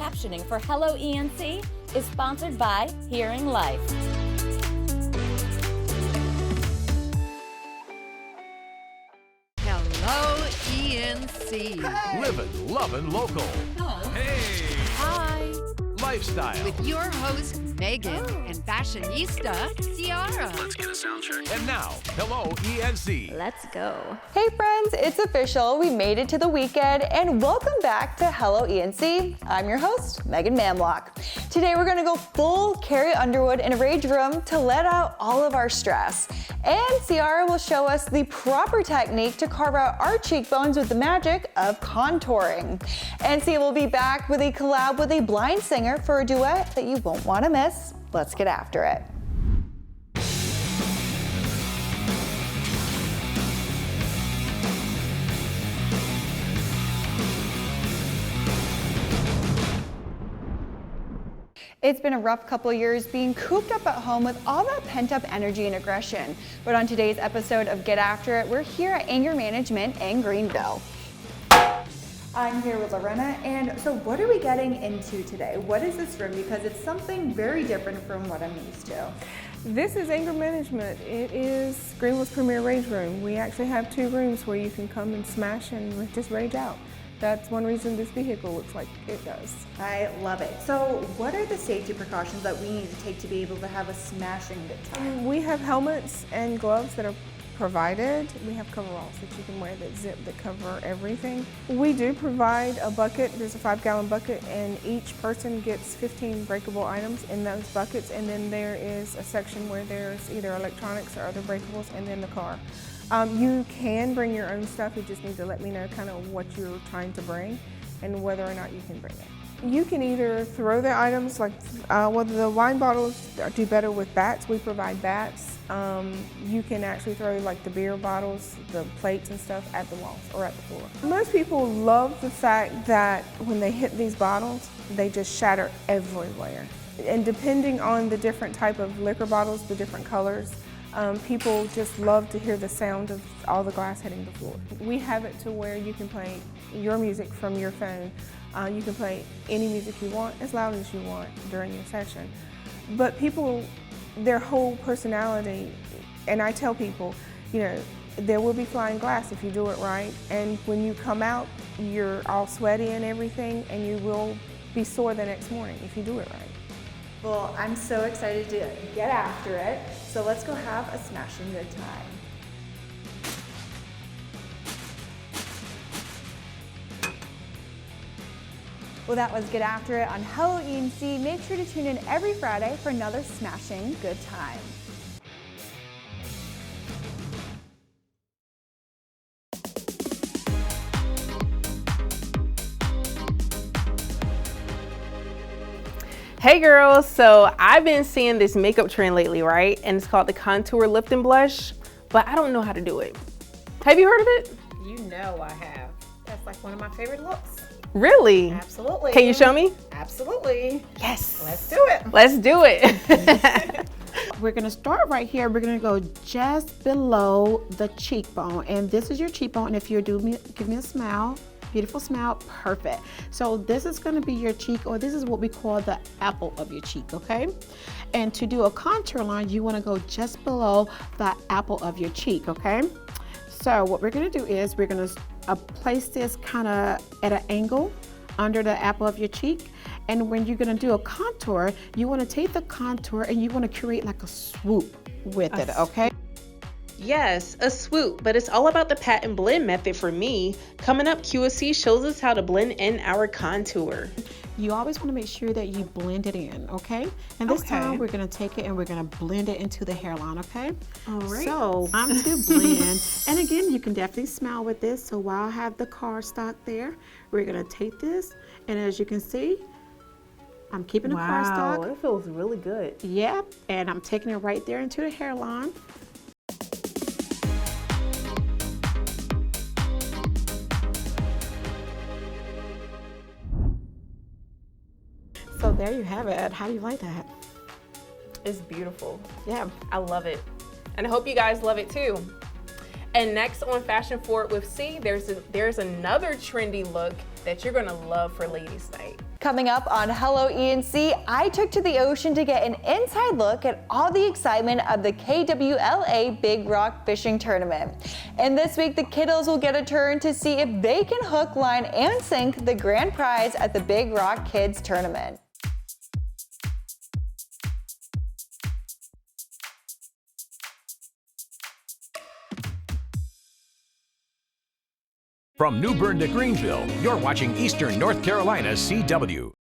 captioning for Hello ENC is sponsored by Hearing Life. Hello ENC. Hey. Living, loving local. Hello. Hey. Hi. Lifestyle. With your host, Meghan, and fashionista, Ciara. Let's get a sound check. And now, Hello ENC. Let's go. Hey friends, it's official. We made it to the weekend and welcome back to Hello ENC. I'm your host, Meghan Mamlock. Today we're gonna go full Carrie Underwood in a rage room to let out all of our stress. And Ciara will show us the proper technique to carve out our cheekbones with the magic of contouring. And Cia will be back with a collab with a blind singer for a duet that you won't want to miss. Let's get after it. It's been a rough couple years being cooped up at home with all that pent-up energy and aggression. But on today's episode of Get After It, we're here at Anger Management in Greenville. I'm here with Lorena, and so what are we getting into today? What is this room? Because it's something very different from what I'm used to. This is Anger Management. It is Greenville's premier rage room. We actually have 2 rooms where you can come and smash and just rage out. That's one reason this vehicle looks like it does. I love it. So what are the safety precautions that we need to take to be able to have a smashing good time? We have helmets and gloves that are provided. We have coveralls that you can wear that zip that cover everything. We do provide a bucket. There's a 5-gallon bucket, and each person gets 15 breakable items in those buckets, and then there is a section where there's either electronics or other breakables, and then the car. You can bring your own stuff. You just need to let me know kind of what you're trying to bring and whether or not you can bring it. You can either throw the items, like whether the wine bottles do better with bats. We provide bats. You can actually throw like the beer bottles, the plates and stuff at the walls or at the floor. Most people love the fact that when they hit these bottles, they just shatter everywhere. And depending on the different type of liquor bottles, the different colors, people just love to hear the sound of all the glass hitting the floor. We have it to where you can play your music from your phone. You can play any music you want, as loud as you want during your session. But people, their whole personality, and I tell people, you know, there will be flying glass if you do it right. And when you come out, you're all sweaty and everything, and you will be sore the next morning if you do it right. Well, I'm so excited to get after it. So let's go have a smashing good time. Well, that was Get After It on Hello ENC. Make sure to tune in every Friday for another smashing good time. Hey girls, so I've been seeing this makeup trend lately, right? And it's called the contour lift and blush, but I don't know how to do it. Have you heard of it? You know I have. That's like one of my favorite looks. Really? Absolutely. Can you show me? Absolutely. Yes. Let's do it. Let's do it. We're gonna start right here. We're gonna go just below the cheekbone. And this is your cheekbone. And if you give me a smile. Beautiful smile, perfect. So this is gonna be your cheek, or this is what we call the apple of your cheek, okay? And to do a contour line, you wanna go just below the apple of your cheek, okay? So what we're gonna do is we're gonna place this kinda at an angle under the apple of your cheek. And when you're gonna do a contour, you wanna take the contour and you wanna create like a swoop with it, okay? Yes, a swoop, but it's all about the pat and blend method for me. Coming up, QSC shows us how to blend in our contour. You always want to make sure that you blend it in, okay? And this time we're going to take it and we're going to blend it into the hairline, okay? All right. So I'm to blend. And again, you can definitely smile with this. So while I have the cardstock there, we're going to take this. And as you can see, I'm keeping the cardstock. Wow, it feels really good. Yep. And I'm taking it right there into the hairline. So there you have it. How do you like that? It's beautiful. Yeah. I love it. And I hope you guys love it too. And next on Fashion Forward with C, there's another trendy look that you're gonna love for Ladies Night. Coming up on Hello E&C, I took to the ocean to get an inside look at all the excitement of the KWLA Big Rock Fishing Tournament. And this week, the kiddos will get a turn to see if they can hook, line, and sink the grand prize at the Big Rock Kids Tournament. From New Bern to Greenville, you're watching Eastern North Carolina CW.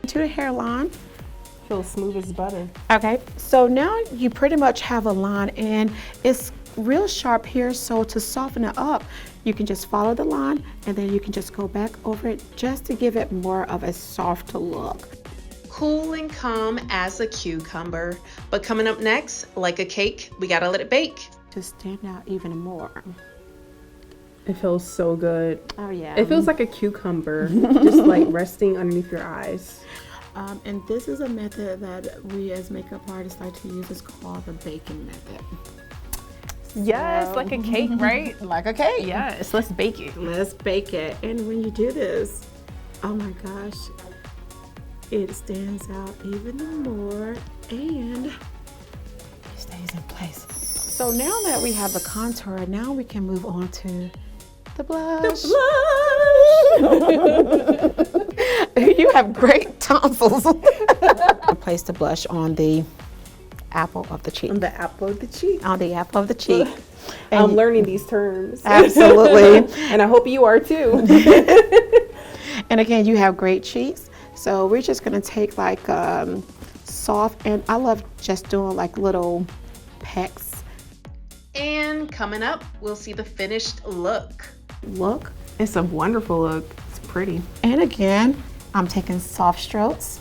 To the hairline. Feels smooth as butter. Okay, so now you pretty much have a line and it's real sharp here, so to soften it up, you can just follow the line and then you can just go back over it just to give it more of a softer look. Cool and calm as a cucumber. But coming up next, like a cake, we gotta let it bake. To stand out even more. It feels so good. Oh yeah. It feels like a cucumber, just like resting underneath your eyes. And this is a method that we as makeup artists like to use. It's called the baking method. Yes, like a cake, right? Like a cake. Yes, let's bake it. Let's bake it. And when you do this, oh my gosh, it stands out even more and it stays in place. So now that we have the contour, now we can move on to the blush. You have great tonsils. Place the blush on the apple of the cheek. On the apple of the cheek. On the apple of the cheek. I'm learning these terms. Absolutely. And I hope you are too. And again, you have great cheeks. So we're just gonna take like soft, and I love just doing like little pecks. And coming up, we'll see the finished look. Look. It's a wonderful look. It's pretty. And again, I'm taking soft strokes.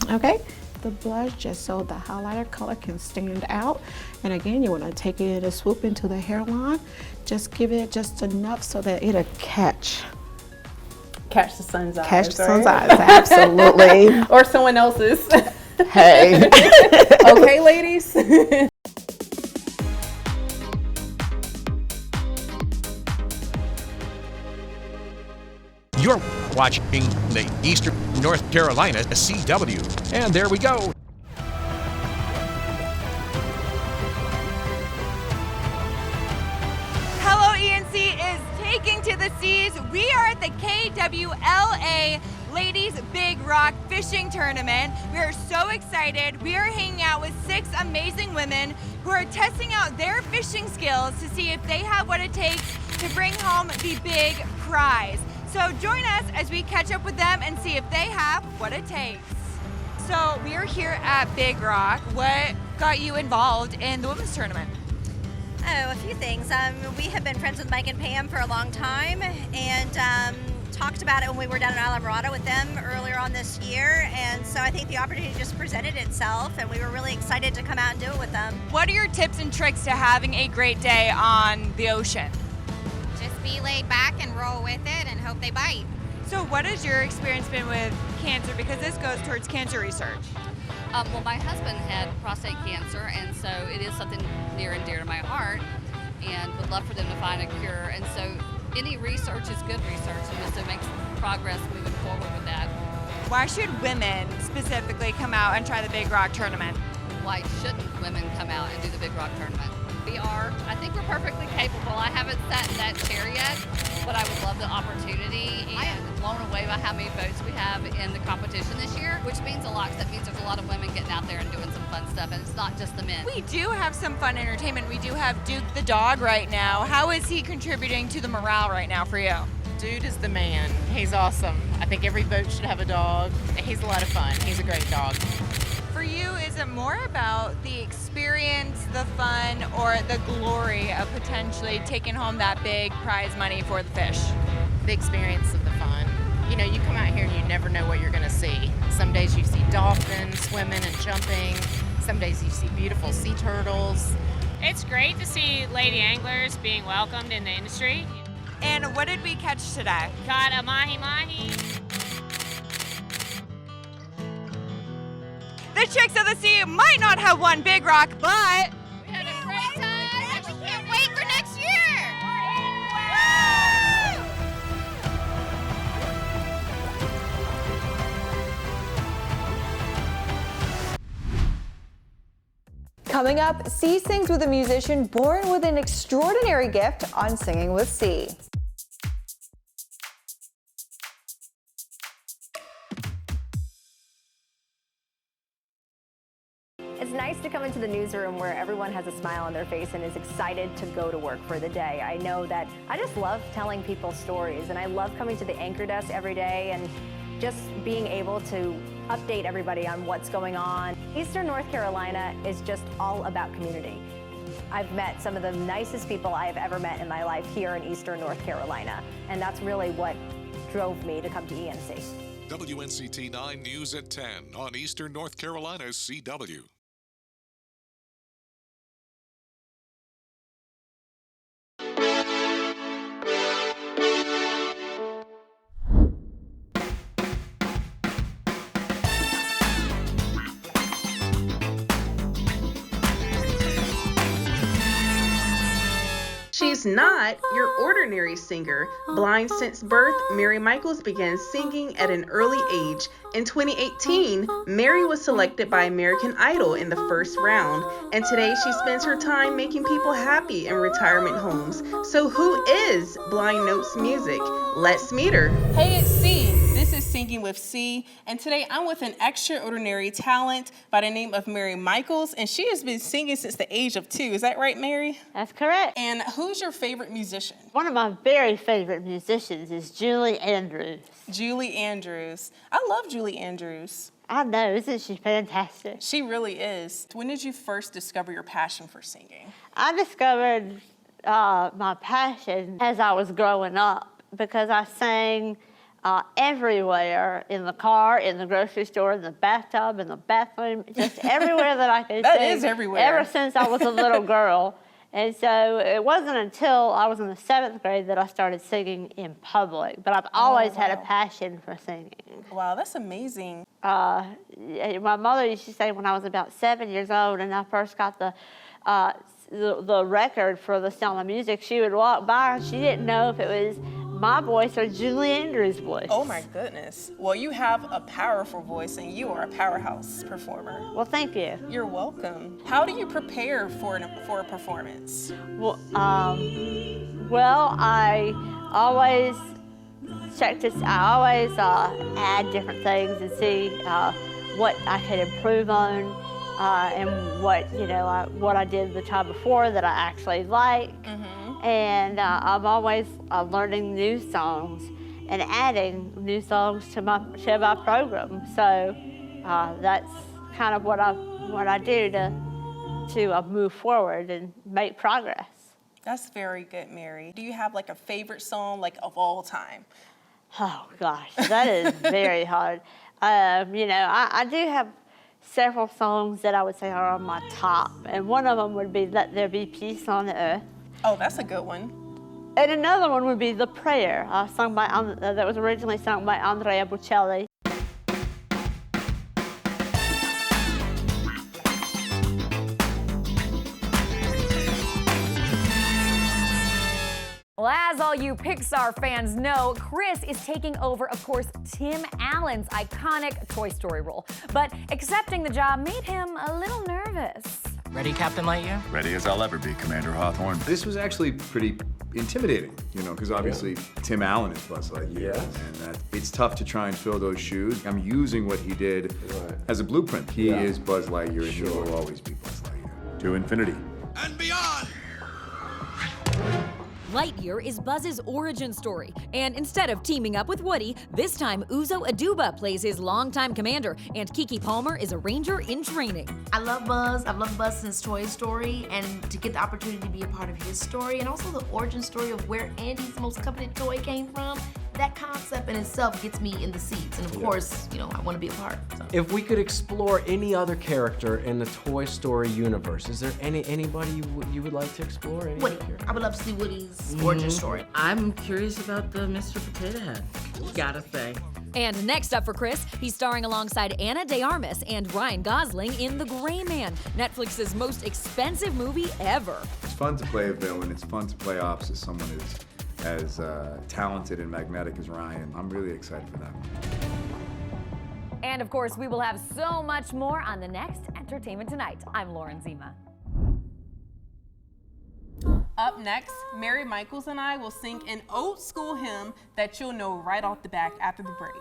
Okay. The blush just so the highlighter color can stand out. And again, you want to take it and swoop into the hairline. Just give it just enough so that it'll catch Catch the sun's eyes. the sun's right? eyes, absolutely. Or someone else's. Hey. Okay, ladies. You're watching the Eastern North Carolina CW. And there we go. Hello E&C is taking to the seas. We are at the KWLA Ladies Big Rock Fishing Tournament. We are so excited. We are hanging out with 6 amazing women who are testing out their fishing skills to see if they have what it takes to bring home the big prize. So join us as we catch up with them and see if they have what it takes. So we are here at Big Rock. What got you involved in the women's tournament? Oh, a few things. We have been friends with Mike and Pam for a long time and talked about it when we were down in Islamorada with them earlier on this year. And so I think the opportunity just presented itself and we were really excited to come out and do it with them. What are your tips and tricks to having a great day on the ocean? Just be laid back and roll with it and hope they bite. So what has your experience been with cancer? Because this goes towards cancer research. Well, my husband had prostate cancer, and so it is something near and dear to my heart, and would love for them to find a cure. And so any research is good research, and just to make progress moving forward with that. Why should women specifically come out and try the Big Rock tournament? Why shouldn't women come out and do the Big Rock tournament? I think we're perfectly capable. I haven't sat in that chair yet, but I would love the opportunity, and I am blown away by how many votes we have in the competition this year, which means a lot, because that means there's a lot of women getting out there and doing some fun stuff, and it's not just the men. We do have some fun entertainment. We do have Duke the dog right now. How is he contributing to the morale right now for you? Dude is the man. He's awesome. I think every boat should have a dog. He's a lot of fun. He's a great dog. For you, is it more about the experience, the fun, or the glory of potentially taking home that big prize money for the fish? The experience of the fun. You know, you come out here and you never know what you're going to see. Some days you see dolphins swimming and jumping. Some days you see beautiful sea turtles. It's great to see lady anglers being welcomed in the industry. And what did we catch today? Got a mahi-mahi. The Chicks of the Sea might not have won Big Rock, but We had a great time, and we can't wait for next year. Coming up, C sings with a musician born with an extraordinary gift on Singing with C. It's nice to come into the newsroom where everyone has a smile on their face and is excited to go to work for the day. I know that I just love telling people stories, and I love coming to the anchor desk every day and just being able to update everybody on what's going on. Eastern North Carolina is just all about community. I've met some of the nicest people I have ever met in my life here in Eastern North Carolina, and that's really what drove me to come to ENC. WNCT 9 News at 10 on Eastern North Carolina's CW. She's not your ordinary singer. Blind since birth, Mary Michaels began singing at an early age. In 2018, Mary was selected by American Idol in the first round, and today she spends her time making people happy in retirement homes. So who is Blind Notes Music? Let's meet her. Hey, it's C. This is Singing with C, and today I'm with an extraordinary talent by the name of Mary Michaels, and she has been singing since the age of 2. Is that right, Mary? That's correct. And who's your favorite musician? One of my very favorite musicians is Julie Andrews. Julie Andrews. I love Julie Andrews. I know, isn't she fantastic? She really is. When did you first discover your passion for singing? I discovered my passion as I was growing up because I sang everywhere, in the car, in the grocery store, in the bathtub, in the bathroom, just everywhere that I could That sing. is everywhere. Ever since I was a little girl. And so it wasn't until I was in the 7th grade that I started singing in public, but I've always had a passion for singing. Wow, that's amazing. My mother used to say when I was about 7 years old and I first got the record for The Sound of Music, she would walk by and she didn't know if it was my voice or Julie Andrews' voice. Oh my goodness. Well, you have a powerful voice and you are a powerhouse performer. Well, thank you. You're welcome. How do you prepare for a performance? Well, I always I always add different things and see what I could improve on and what I did the time before that I actually like. And I'm always learning new songs and adding new songs to my program. So that's kind of what I do to move forward and make progress. That's very good, Mary. Do you have like a favorite song of all time? Oh gosh, that is very hard. I do have several songs that I would say are on my top, and one of them would be "Let There Be Peace on the Earth." Oh, that's a good one. And another one would be "The Prayer," that was originally sung by Andrea Bocelli. Well, as all you Pixar fans know, Chris is taking over, of course, Tim Allen's iconic Toy Story role. But accepting the job made him a little nervous. Ready, Captain Lightyear? Ready as I'll ever be, Commander Hawthorne. This was actually pretty intimidating, because obviously Tim Allen is Buzz Lightyear, and it's tough to try and fill those shoes. I'm using what he did as a blueprint. He is Buzz Lightyear, and he will always be Buzz Lightyear. To infinity. And beyond! Lightyear is Buzz's origin story, and instead of teaming up with Woody, this time Uzo Aduba plays his longtime commander, and Keke Palmer is a ranger in training. I love Buzz. I've loved Buzz since Toy Story, and to get the opportunity to be a part of his story, and also the origin story of where Andy's most coveted toy came from, that concept in itself gets me in the seats. And of course, you know, I want to be a part. So. If we could explore any other character in the Toy Story universe, is there anybody you would like to explore? Woody. I would love to see Woody's origin story. I'm curious about the Mr. Potato Head. Gotta say. And next up for Chris, he's starring alongside Ana de Armas and Ryan Gosling in The Gray Man, Netflix's most expensive movie ever. It's fun to play a villain. It's fun to play opposite someone as talented and magnetic as Ryan. I'm really excited for that one. And of course, we will have so much more on the next Entertainment Tonight. I'm Lauren Zima. Up next, Mary Michaels and I will sing an old school hymn that you'll know right off the back after the break.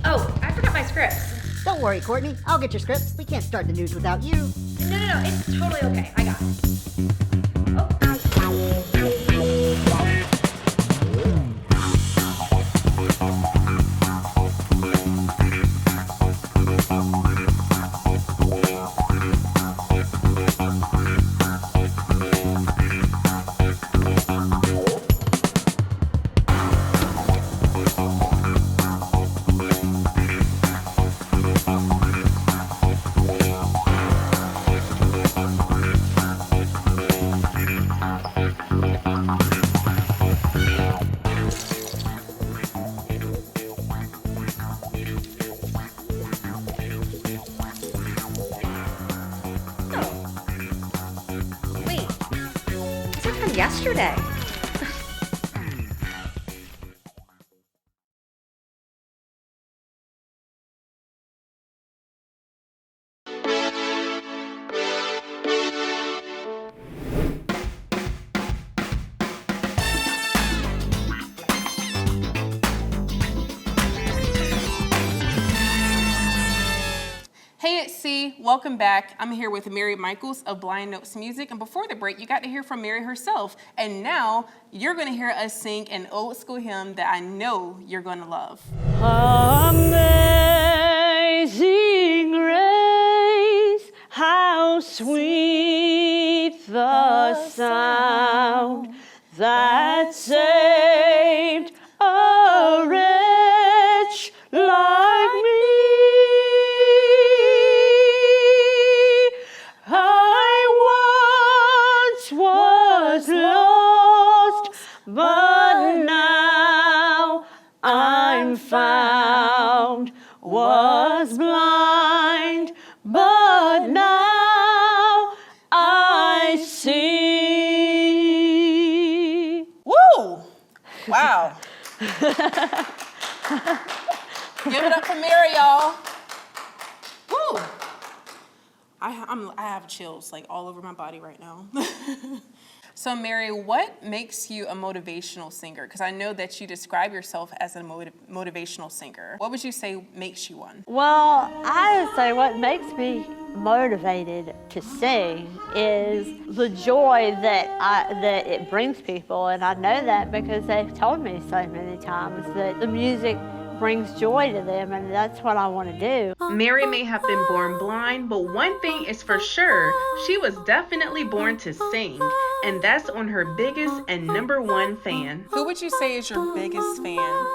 Oh, I forgot my scripts. Don't worry, Courtney. I'll get your scripts. We can't start the news without you. No, it's totally okay. I got it. Yesterday. Hey, it's C. Welcome back. I'm here with Mary Michaels of Blind Notes Music. And before the break, you got to hear from Mary herself. And now you're going to hear us sing an old school hymn that I know you're going to love. Amazing grace, how sweet the sound that saved a wretch like me. But now I'm found, was blind, but now I see. Woo! Wow. Give it up for Mary, y'all. Woo! I have chills like all over my body right now. So Mary, what makes you a motivational singer? Because I know that you describe yourself as a motivational singer. What would you say makes you one? Well, I would say what makes me motivated to sing is the joy that it brings people, and I know that because they've told me so many times that the music brings joy to them, and that's what I want to do. Mary may have been born blind, but one thing is for sure, she was definitely born to sing, and that's on her biggest and #1 fan. Who would you say is your biggest fan?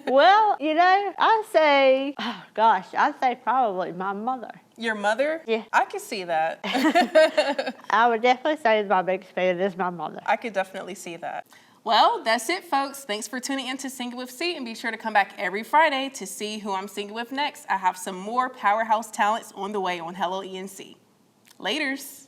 Well, you know, I'd say probably my mother. Your mother? Yeah. I can see that. I would definitely say my biggest fan is my mother. I could definitely see that. Well, that's it, folks. Thanks for tuning in to Singing with C, and be sure to come back every Friday to see who I'm singing with next. I have some more powerhouse talents on the way on Hello ENC. Laters.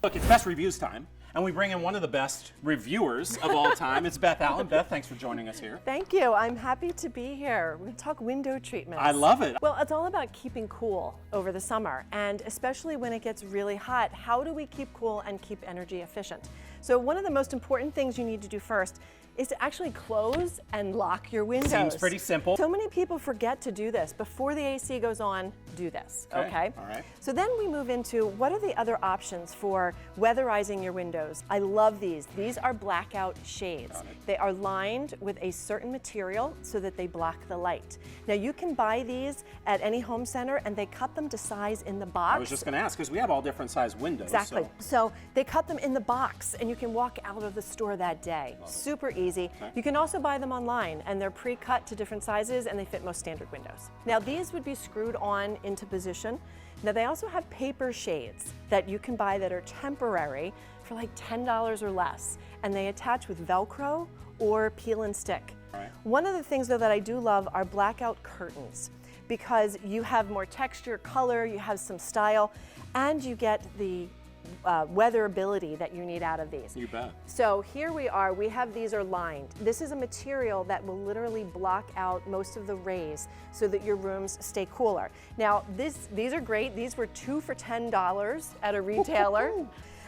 Look, it's Best Reviews time, and we bring in one of the best reviewers of all time. It's Beth Allen. Beth, thanks for joining us here. Thank you. I'm happy to be here. We're going to talk window treatments. I love it. Well, it's all about keeping cool over the summer, and especially when it gets really hot. How do we keep cool and keep energy efficient? So one of the most important things you need to do first is to actually close and lock your windows. Seems pretty simple. So many people forget to do this. Before the AC goes on, do this, okay? All right. So then we move into what are the other options for weatherizing your windows. I love these. These are blackout shades. They are lined with a certain material so that they block the light. Now you can buy these at any home center and they cut them to size in the box. I was just going to ask because we have all different size windows. Exactly. So they cut them in the box and you can walk out of the store that day. Super easy. Okay. You can also buy them online and they're pre-cut to different sizes and they fit most standard windows. Now these would be screwed on into position. Now they also have paper shades that you can buy that are temporary for like $10 or less, and they attach with Velcro or peel and stick. Right. One of the things though that I do love are blackout curtains because you have more texture, color, you have some style, and you get the weatherability that you need out of these. You bet. So here we are, these are lined. This is a material that will literally block out most of the rays so that your rooms stay cooler. Now these are great. These were 2 for $10 at a retailer.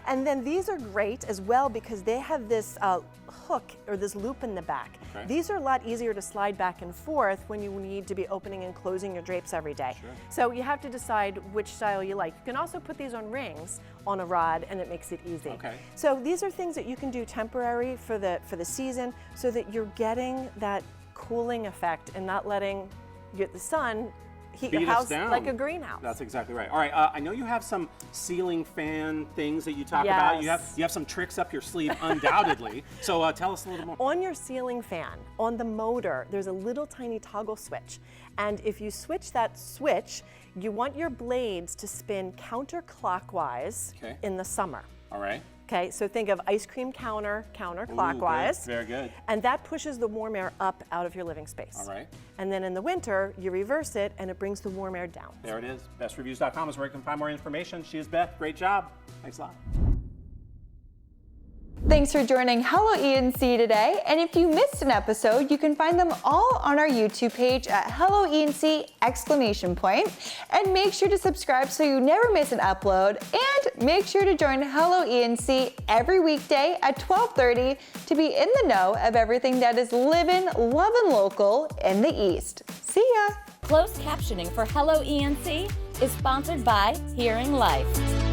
And then these are great as well because they have this hook or this loop in the back. Okay. These are a lot easier to slide back and forth when you need to be opening and closing your drapes every day. Sure. So you have to decide which style you like. You can also put these on rings on a rod and it makes it easy. Okay. So these are things that you can do temporary for the season so that you're getting that cooling effect and not letting the sun heat your Beat us house down. like a greenhouse. That's exactly right. All right, I know you have some ceiling fan things that you talk about. You have some tricks up your sleeve, undoubtedly. So tell us a little more. On your ceiling fan, on the motor, there's a little tiny toggle switch. And if you switch that switch, you want your blades to spin counterclockwise in the summer. All right. Okay, so think of ice cream counterclockwise. Ooh, very good. And that pushes the warm air up out of your living space. All right. And then in the winter, you reverse it and it brings the warm air down. There it is. BestReviews.com is where you can find more information. She is Beth. Great job. Thanks a lot. Thanks for joining Hello E&C today. And if you missed an episode, you can find them all on our YouTube page at Hello E&C ! And make sure to subscribe so you never miss an upload. And make sure to join Hello E&C every weekday at 12:30 to be in the know of everything that is living, loving local in the East. See ya! Closed captioning for Hello E&C is sponsored by Hearing Life.